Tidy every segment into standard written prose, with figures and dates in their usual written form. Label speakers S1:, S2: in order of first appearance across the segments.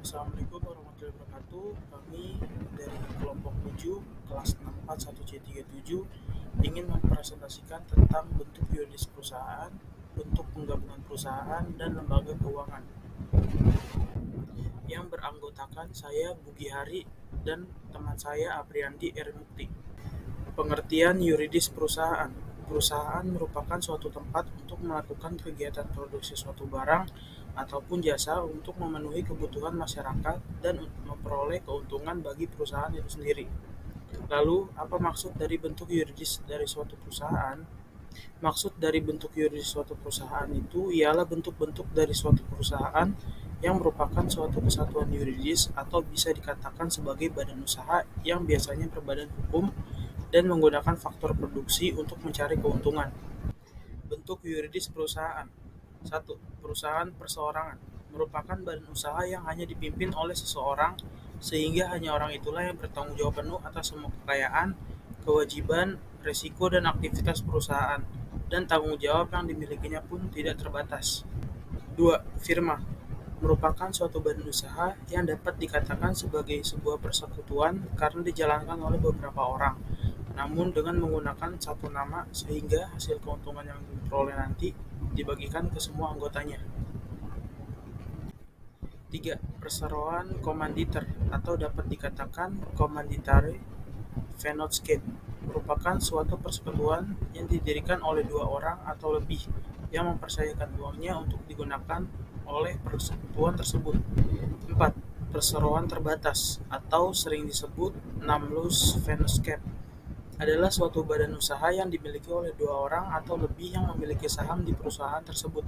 S1: Assalamualaikum warahmatullahi wabarakatuh. Kami dari kelompok 7 kelas 641C37 ingin mempresentasikan tentang bentuk yuridis perusahaan, bentuk penggabungan perusahaan, dan lembaga keuangan. Yang beranggotakan saya Bugi Hari dan teman saya Apriandi Mukti. Pengertian yuridis perusahaan. Perusahaan merupakan suatu tempat untuk melakukan kegiatan produksi suatu barang ataupun jasa untuk memenuhi kebutuhan masyarakat dan memperoleh keuntungan bagi perusahaan itu sendiri. Lalu, apa maksud dari bentuk yuridis dari suatu perusahaan? Maksud dari bentuk yuridis suatu perusahaan itu ialah bentuk-bentuk dari suatu perusahaan yang merupakan suatu kesatuan yuridis atau bisa dikatakan sebagai badan usaha yang biasanya berbadan hukum dan menggunakan faktor produksi untuk mencari keuntungan. Bentuk yuridis perusahaan. 1. Perusahaan perseorangan merupakan badan usaha yang hanya dipimpin oleh seseorang sehingga hanya orang itulah yang bertanggung jawab penuh atas semua kekayaan, kewajiban, risiko dan aktivitas perusahaan dan tanggung jawab yang dimilikinya pun tidak terbatas. 2. Firma merupakan suatu badan usaha yang dapat dikatakan sebagai sebuah persekutuan karena dijalankan oleh beberapa orang, namun dengan menggunakan satu nama sehingga hasil keuntungan yang diperoleh nanti dibagikan ke semua anggotanya. 3. Perseroan komanditer atau dapat dikatakan Commandaitary Vennootschap merupakan suatu persekutuan yang didirikan oleh dua orang atau lebih yang mempercayakan uangnya untuk digunakan oleh persekutuan tersebut. 4. Perseroan terbatas atau sering disebut Namloos Vennootschap adalah suatu badan usaha yang dimiliki oleh dua orang atau lebih yang memiliki saham di perusahaan tersebut.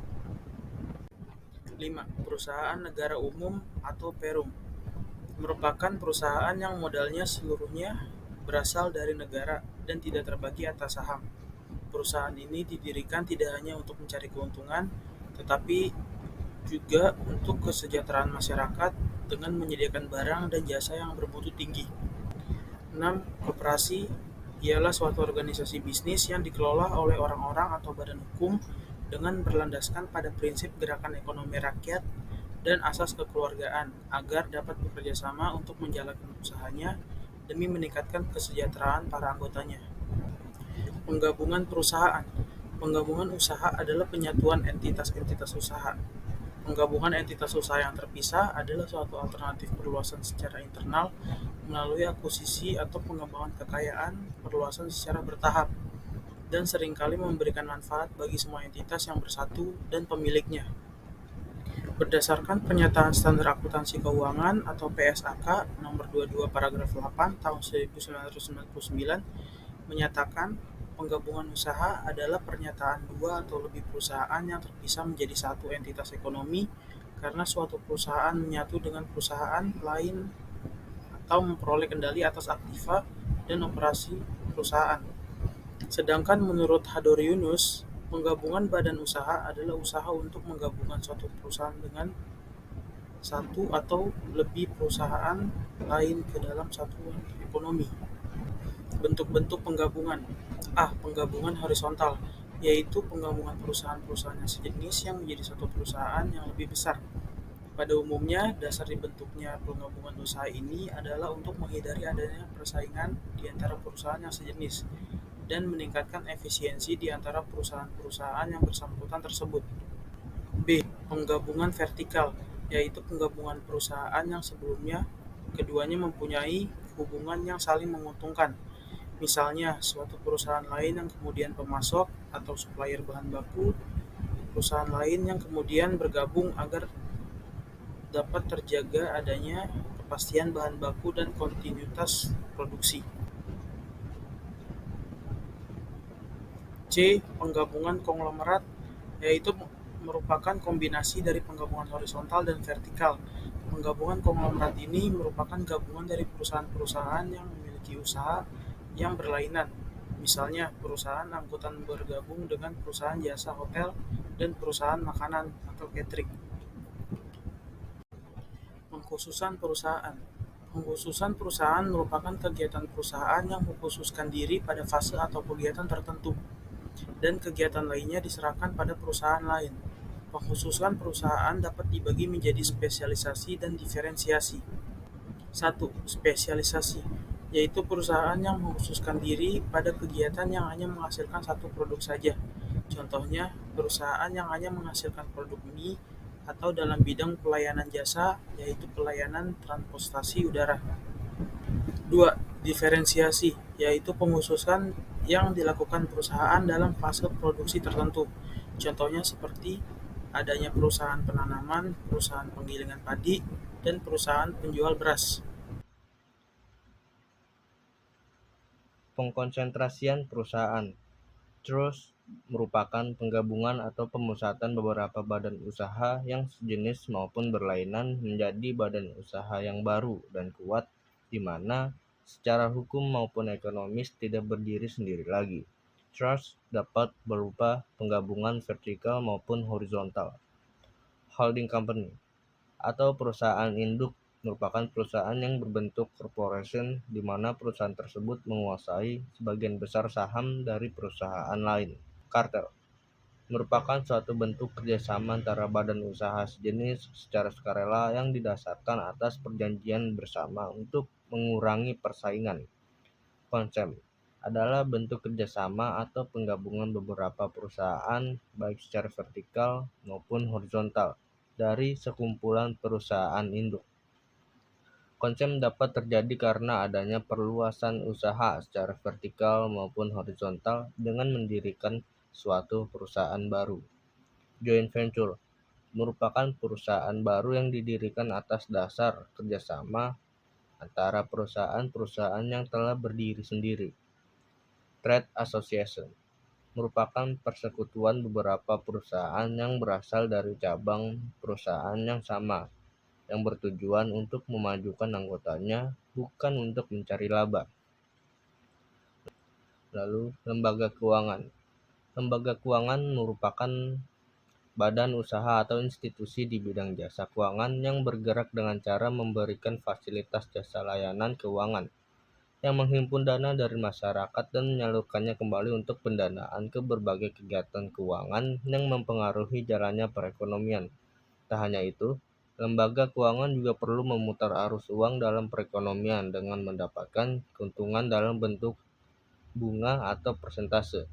S1: 5. Perusahaan negara umum atau Perum merupakan perusahaan yang modalnya seluruhnya berasal dari negara dan tidak terbagi atas saham. Perusahaan ini didirikan tidak hanya untuk mencari keuntungan, tetapi juga untuk kesejahteraan masyarakat dengan menyediakan barang dan jasa yang bermutu tinggi. 6. Koperasi ialah suatu organisasi bisnis yang dikelola oleh orang-orang atau badan hukum dengan berlandaskan pada prinsip gerakan ekonomi rakyat dan asas kekeluargaan agar dapat bekerja sama untuk menjalankan usahanya demi meningkatkan kesejahteraan para anggotanya. Penggabungan perusahaan. Penggabungan usaha adalah penyatuan entitas-entitas usaha. Penggabungan entitas usaha yang terpisah adalah suatu alternatif perluasan secara internal melalui akuisisi atau pengembangan kekayaan perluasan secara bertahap dan seringkali memberikan manfaat bagi semua entitas yang bersatu dan pemiliknya. Berdasarkan Pernyataan Standar Akuntansi Keuangan atau PSAK nomor 22 paragraf 8 tahun 1999 menyatakan penggabungan usaha adalah pernyataan dua atau lebih perusahaan yang terpisah menjadi satu entitas ekonomi karena suatu perusahaan menyatu dengan perusahaan lain atau memperoleh kendali atas aktiva dan operasi perusahaan. Sedangkan menurut Hadori Yunus, penggabungan badan usaha adalah usaha untuk menggabungkan suatu perusahaan dengan satu atau lebih perusahaan lain ke dalam satuan ekonomi. Bentuk-bentuk penggabungan. A. Penggabungan horizontal, yaitu penggabungan perusahaan-perusahaan yang sejenis yang menjadi satu perusahaan yang lebih besar. Pada umumnya, dasar dibentuknya penggabungan usaha ini adalah untuk menghindari adanya persaingan di antara perusahaan yang sejenis dan meningkatkan efisiensi di antara perusahaan-perusahaan yang bersangkutan tersebut. B. Penggabungan vertikal, yaitu penggabungan perusahaan yang sebelumnya keduanya mempunyai hubungan yang saling menguntungkan. Misalnya, suatu perusahaan lain yang kemudian pemasok atau supplier bahan baku, perusahaan lain yang kemudian bergabung agar dapat terjaga adanya kepastian bahan baku dan kontinuitas produksi. C. Penggabungan konglomerat, yaitu merupakan kombinasi dari penggabungan horizontal dan vertikal. Penggabungan konglomerat ini merupakan gabungan dari perusahaan-perusahaan yang memiliki usaha yang berlainan. Misalnya, perusahaan angkutan bergabung dengan perusahaan jasa hotel dan perusahaan makanan atau catering. Pengkhususan perusahaan. Pengkhususan perusahaan merupakan kegiatan perusahaan yang mengkhususkan diri pada fase atau kegiatan tertentu, dan kegiatan lainnya diserahkan pada perusahaan lain. Pengkhususan perusahaan dapat dibagi menjadi spesialisasi dan diferensiasi. Satu, spesialisasi, yaitu perusahaan yang mengkhususkan diri pada kegiatan yang hanya menghasilkan satu produk saja. Contohnya, perusahaan yang hanya menghasilkan produk mie atau dalam bidang pelayanan jasa, yaitu pelayanan transportasi udara. Dua, diferensiasi, yaitu pengkhususan yang dilakukan perusahaan dalam fase produksi tertentu. Contohnya seperti adanya perusahaan penanaman, perusahaan penggilingan padi, dan perusahaan penjual beras.
S2: Pengkonsentrasian perusahaan. Trust merupakan penggabungan atau pemusatan beberapa badan usaha yang sejenis maupun berlainan menjadi badan usaha yang baru dan kuat, di mana secara hukum maupun ekonomis tidak berdiri sendiri lagi. Trust dapat berupa penggabungan vertikal maupun horizontal. Holding company atau perusahaan induk merupakan perusahaan yang berbentuk corporation di mana perusahaan tersebut menguasai sebagian besar saham dari perusahaan lain. Kartel merupakan suatu bentuk kerjasama antara badan usaha sejenis secara sukarela yang didasarkan atas perjanjian bersama untuk mengurangi persaingan. Konsep adalah bentuk kerjasama atau penggabungan beberapa perusahaan baik secara vertikal maupun horizontal dari sekumpulan perusahaan induk. Konsep dapat terjadi karena adanya perluasan usaha secara vertikal maupun horizontal dengan mendirikan suatu perusahaan baru. Joint venture merupakan perusahaan baru yang didirikan atas dasar kerjasama antara perusahaan-perusahaan yang telah berdiri sendiri. Trade association merupakan persekutuan beberapa perusahaan yang berasal dari cabang perusahaan yang sama, yang bertujuan untuk memajukan anggotanya, bukan untuk mencari laba. Lalu, lembaga keuangan. Lembaga keuangan merupakan badan usaha atau institusi di bidang jasa keuangan yang bergerak dengan cara memberikan fasilitas jasa layanan keuangan, yang menghimpun dana dari masyarakat dan menyalurkannya kembali untuk pendanaan ke berbagai kegiatan keuangan yang mempengaruhi jalannya perekonomian. Tak hanya itu, lembaga keuangan juga perlu memutar arus uang dalam perekonomian dengan mendapatkan keuntungan dalam bentuk bunga atau persentase.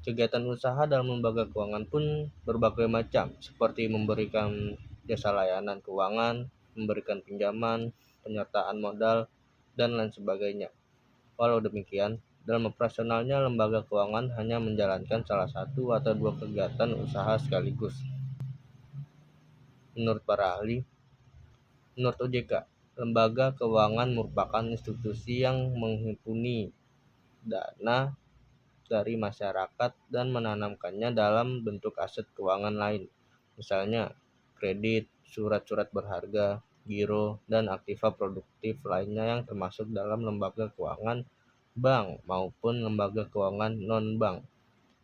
S2: Kegiatan usaha dalam lembaga keuangan pun berbagai macam, seperti memberikan jasa layanan keuangan, memberikan pinjaman, penyertaan modal, dan lain sebagainya. Walau demikian, dalam operasionalnya lembaga keuangan hanya menjalankan salah satu atau dua kegiatan usaha sekaligus. Menurut para ahli, menurut OJK, lembaga keuangan merupakan institusi yang menghimpuni dana dari masyarakat dan menanamkannya dalam bentuk aset keuangan lain, misalnya kredit, surat-surat berharga, giro, dan aktiva produktif lainnya yang termasuk dalam lembaga keuangan bank maupun lembaga keuangan non-bank.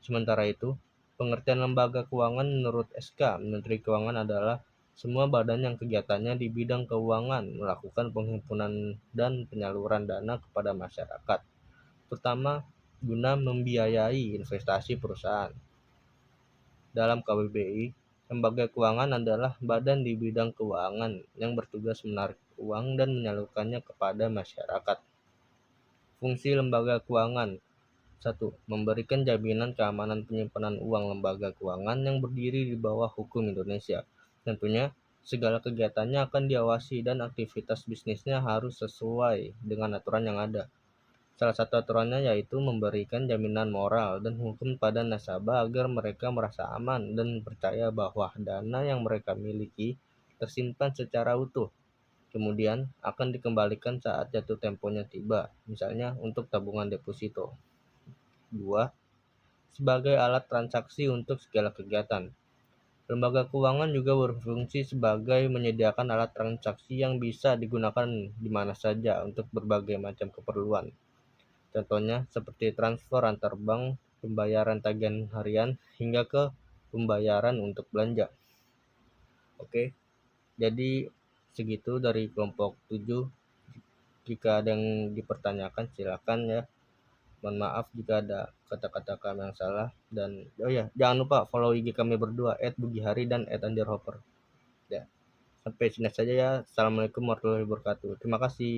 S2: Sementara itu, pengertian lembaga keuangan menurut SK Menteri Keuangan adalah semua badan yang kegiatannya di bidang keuangan melakukan penghimpunan dan penyaluran dana kepada masyarakat, terutama guna membiayai investasi perusahaan. Dalam KBBI, lembaga keuangan adalah badan di bidang keuangan yang bertugas menarik uang dan menyalurkannya kepada masyarakat. Fungsi lembaga keuangan: 1. Memberikan jaminan keamanan penyimpanan uang lembaga keuangan yang berdiri di bawah hukum Indonesia. Tentunya, segala kegiatannya akan diawasi dan aktivitas bisnisnya harus sesuai dengan aturan yang ada. Salah satu aturannya yaitu memberikan jaminan moral dan hukum pada nasabah agar mereka merasa aman dan percaya bahwa dana yang mereka miliki tersimpan secara utuh, kemudian akan dikembalikan saat jatuh temponya tiba, misalnya untuk tabungan deposito. 2. Sebagai alat transaksi untuk segala kegiatan. Lembaga keuangan juga berfungsi sebagai menyediakan alat transaksi yang bisa digunakan di mana saja untuk berbagai macam keperluan. Contohnya seperti transfer antar bank, pembayaran tagihan harian, hingga ke pembayaran untuk belanja. Oke, jadi segitu dari kelompok 7. Jika ada yang dipertanyakan silakan ya. Mohon maaf jika ada kata-kata kami yang salah, dan oh ya, jangan lupa follow IG kami berdua @bugihari dan @andirhopper. Ya, sampai sini saja ya. Assalamualaikum warahmatullahi wabarakatuh. Terima kasih.